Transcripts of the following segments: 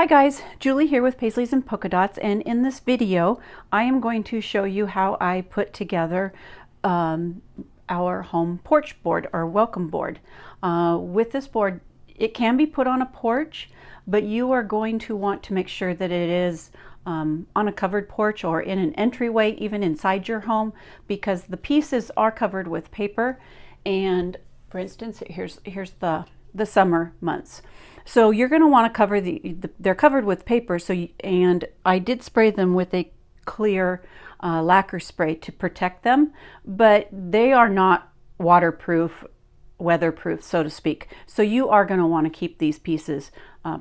Hi guys, Julie here with Paisleys and Polka Dots, and in this video I am going to show you how I put together our home porch board or welcome board. With this board, it can be put on a porch, but you are going to want to make sure that it is on a covered porch or in an entryway, even inside your home, because the pieces are covered with paper. And for instance, here's the summer months. So you're going to want to cover they're covered with paper. And I did spray them with a clear lacquer spray to protect them, but they are not waterproof, weatherproof, so to speak. So you are going to want to keep these pieces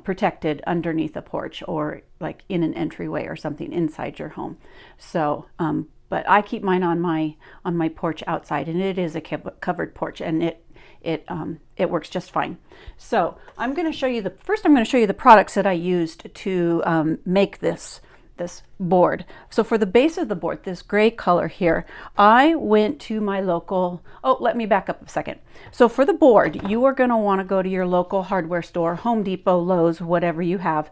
protected underneath a porch or like in an entryway or something inside your home. So, but I keep mine on my porch outside, and it is a covered porch, and it works just fine. So I'm going to show you the products that I used to make this board. So for the base of the board, this gray color here, I went to my local, let me back up a second. So for the board, you are going to want to go to your local hardware store, Home Depot, Lowe's, whatever you have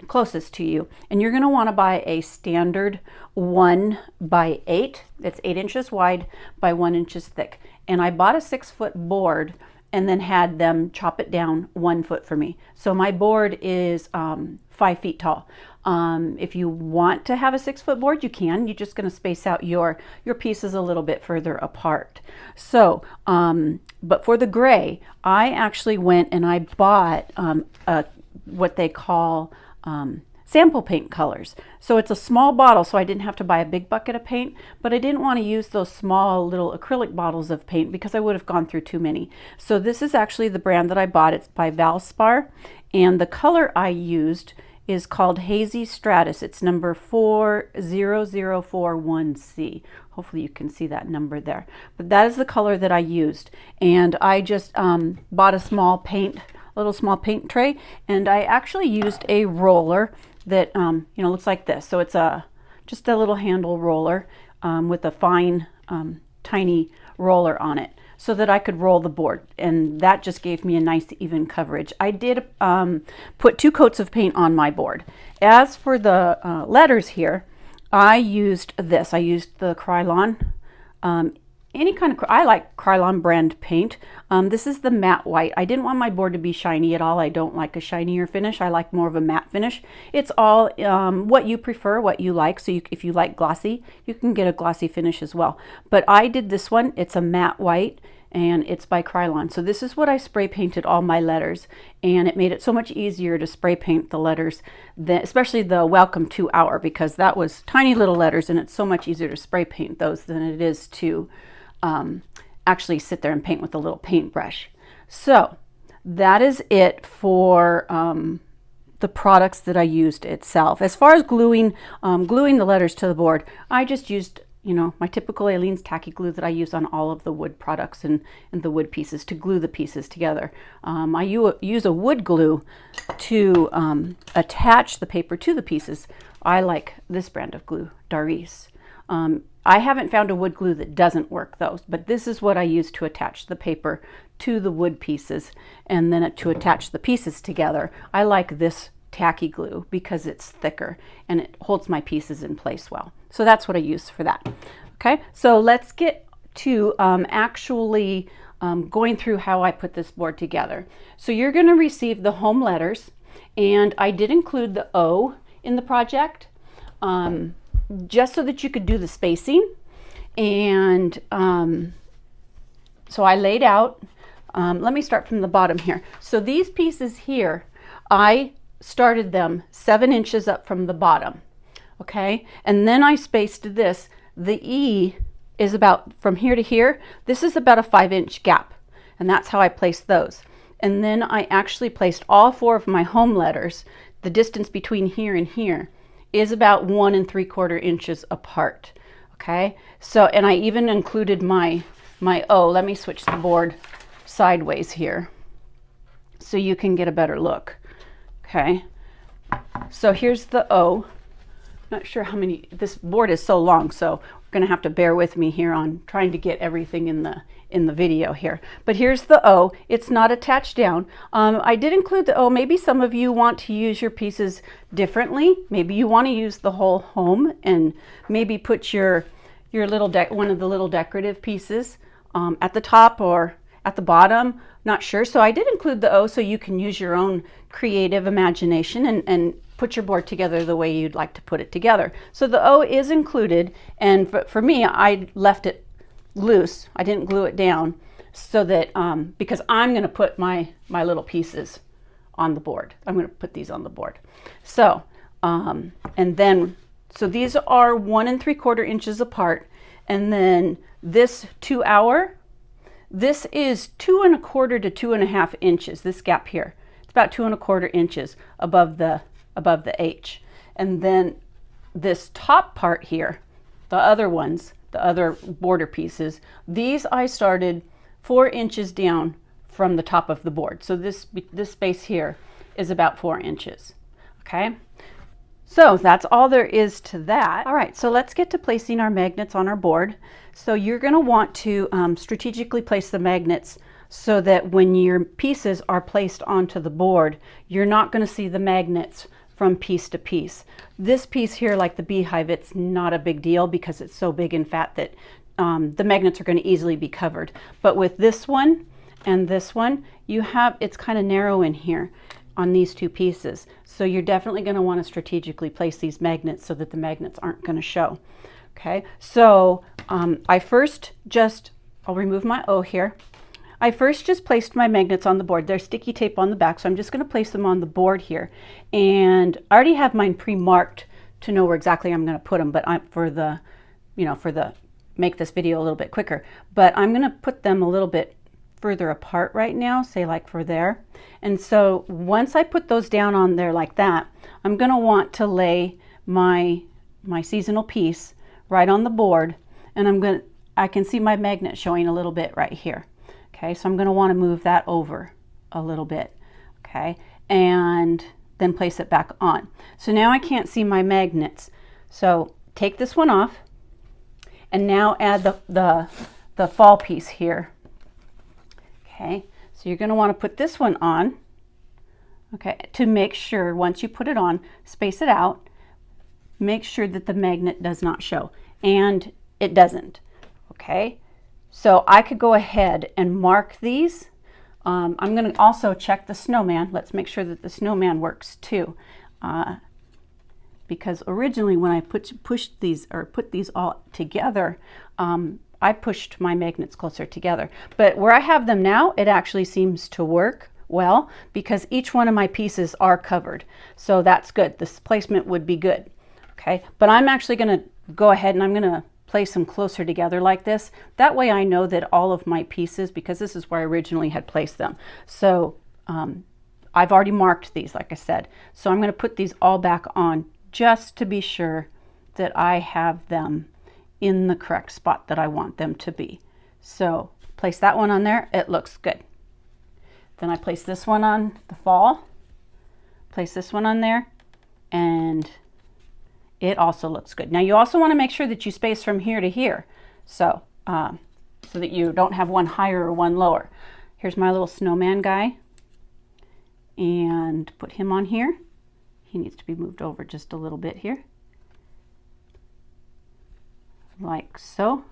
closest to you. And you're going to want to buy a standard 1x8. It's 8 inches wide by 1 inches thick. And I bought a 6-foot board and then had them chop it down 1 foot for me. So my board is 5 feet tall. If you want to have a 6-foot board, you can. You're just going to space out your pieces a little bit further apart. So, but for the gray, I actually went and I bought what they call sample paint colors. So it's a small bottle, so I didn't have to buy a big bucket of paint, but I didn't want to use those small little acrylic bottles of paint because I would have gone through too many. So this is actually the brand that I bought. It's by Valspar, and the color I used is called Hazy Stratus. It's number 40041C. Hopefully you can see that number there. But that is the color that I used, and I just bought a little small paint tray, and I actually used a roller that looks like this. So it's just a little handle roller with a fine tiny roller on it, so that I could roll the board, and that just gave me a nice even coverage. I did put 2 coats of paint on my board. As for the letters here, I used this. I used the Krylon. I like Krylon brand paint. This is the matte white. I didn't want my board to be shiny at all. I don't like a shinier finish. I like more of a matte finish. It's all what you prefer, what you like. So if you like glossy, you can get a glossy finish as well. But I did this one. It's a matte white, and it's by Krylon. So this is what I spray painted all my letters, and it made it so much easier to spray paint the letters, especially the welcome to our, because that was tiny little letters, and it's so much easier to spray paint those than it is to actually sit there and paint with a little paintbrush. So that is it for the products that I used itself. As far as gluing the letters to the board, I just used my typical Aleene's tacky glue that I use on all of the wood products and the wood pieces to glue the pieces together. I use a wood glue to attach the paper to the pieces. I like this brand of glue, Doris. I haven't found a wood glue that doesn't work though, but this is what I use to attach the paper to the wood pieces, and then to attach the pieces together. I like this tacky glue because it's thicker and it holds my pieces in place well. So that's what I use for that. Okay, so let's get to actually going through how I put this board together. So you're going to receive the home letters, and I did include the O in the project. Just so that you could do the spacing. And so I laid out, let me start from the bottom here. So these pieces here, I started them 7 inches up from the bottom, okay? And then I spaced this. The E is about from here to here. This is about a 5-inch gap, and that's how I placed those. And then I actually placed all 4 of my home letters. The distance between here and here is about 1 3/4 inches apart. Okay, so, and I even included my O. Let me switch the board sideways here so you can get a better look. Okay, so here's the O not sure how many, this board is so long, so we're going to have to bear with me here on trying to get everything in the video here. But here's the O. It's not attached down. I did include the O. Maybe some of you want to use your pieces differently. Maybe you want to use the whole home and maybe put your little one of the little decorative pieces at the top or at the bottom. Not sure. So I did include the O so you can use your own creative imagination and put your board together the way you'd like to put it together. So the O is included, and for me, I left it loose. I didn't glue it down so that because I'm going to put my little pieces on the board. I'm going to put these on the board. So and then so these are 1 3/4 inches apart, and then this 2 hour, this is 2 1/4 to 2 1/2 inches. This gap here, it's about 2 1/4 inches above the H. And then this top part here, the other ones, the other border pieces, these I started 4 inches down from the top of the board. So this space here is about 4 inches. Okay, so that's all there is to that. All right, so let's get to placing our magnets on our board. So you're going to want to strategically place the magnets so that when your pieces are placed onto the board, you're not going to see the magnets from piece to piece. This piece here, like the beehive, it's not a big deal because it's so big and fat that the magnets are going to easily be covered. But with this one and this one, it's kind of narrow in here on these two pieces. So you're definitely going to want to strategically place these magnets so that the magnets aren't going to show. Okay, so I'll remove my O here. I first just placed my magnets on the board. There's sticky tape on the back, so I'm just going to place them on the board here. And I already have mine pre-marked to know where exactly I'm going to put them, but make this video a little bit quicker. But I'm going to put them a little bit further apart right now, say like for there. And so once I put those down on there like that, I'm going to want to lay my seasonal piece right on the board, and I can see my magnet showing a little bit right here. Okay, so I'm going to want to move that over a little bit, okay, and then place it back on. So now I can't see my magnets. So take this one off, and now add the fall piece here. Okay, so you're going to want to put this one on, okay, to make sure once you put it on, space it out, make sure that the magnet does not show, and it doesn't, okay. So I could go ahead and mark these. I'm going to also check the snowman. Let's make sure that the snowman works too. Because originally when I put these all together, I pushed my magnets closer together. But where I have them now, it actually seems to work well because each one of my pieces are covered. So that's good. This placement would be good. Okay, but I'm actually going to go ahead and I'm going to place them closer together like this. That way I know that all of my pieces, because this is where I originally had placed them. So I've already marked these, like I said. So I'm going to put these all back on just to be sure that I have them in the correct spot that I want them to be. So place that one on there. It looks good. Then I place this one on the fall, place this one on there, and it also looks good. Now you also want to make sure that you space from here to here, so that you don't have one higher or one lower. Here's my little snowman guy, and put him on here. He needs to be moved over just a little bit here, like so,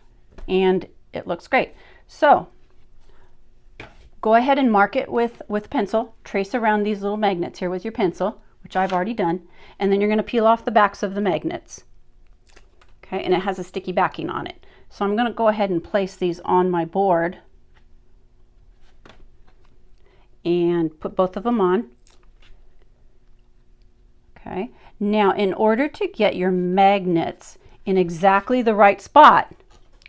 and it looks great. So go ahead and mark it with pencil. Trace around these little magnets here with your pencil, which I've already done, and then you're going to peel off the backs of the magnets. Okay, and it has a sticky backing on it. So I'm going to go ahead and place these on my board and put both of them on. Okay, now in order to get your magnets in exactly the right spot,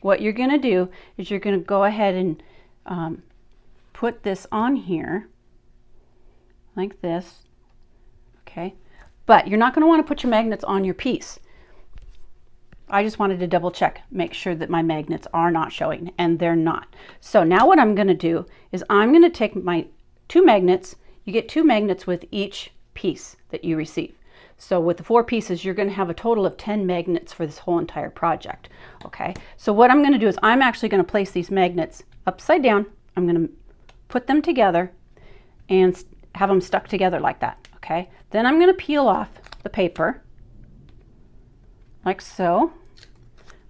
what you're going to do is you're going to go ahead and put this on here like this. Okay, but you're not going to want to put your magnets on your piece. I just wanted to double check, make sure that my magnets are not showing, and they're not. So now what I'm going to do is I'm going to take my 2 magnets. You get 2 magnets with each piece that you receive. So with the 4 pieces, you're going to have a total of 10 magnets for this whole entire project. Okay, so what I'm going to do is I'm actually going to place these magnets upside down. I'm going to put them together and have them stuck together like that. Okay, then I'm going to peel off the paper like so.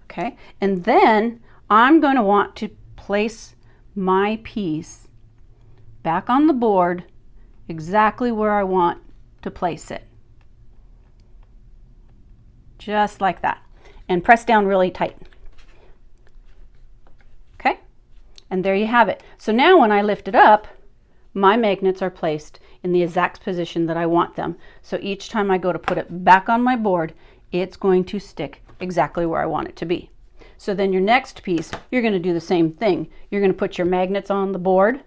Okay, and then I'm going to want to place my piece back on the board exactly where I want to place it. Just like that. And press down really tight. Okay, and there you have it. So now when I lift it up, my magnets are placed in the exact position that I want them. So each time I go to put it back on my board, it's going to stick exactly where I want it to be. So then your next piece, you're going to do the same thing. You're going to put your magnets on the board,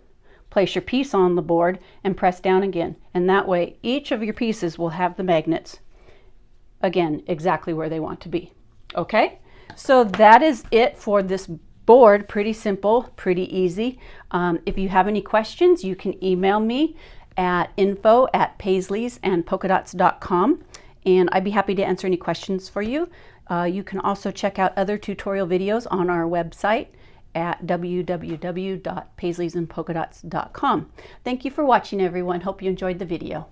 place your piece on the board, and press down again. And that way, each of your pieces will have the magnets, again, exactly where they want to be. Okay, so that is it for this board. Pretty simple, pretty easy. If you have any questions, you can email me at info@paisleysandpolkadots.com, and I'd be happy to answer any questions for you. You can also check out other tutorial videos on our website at www.paisleysandpolkadots.com. Thank you for watching, everyone. Hope you enjoyed the video.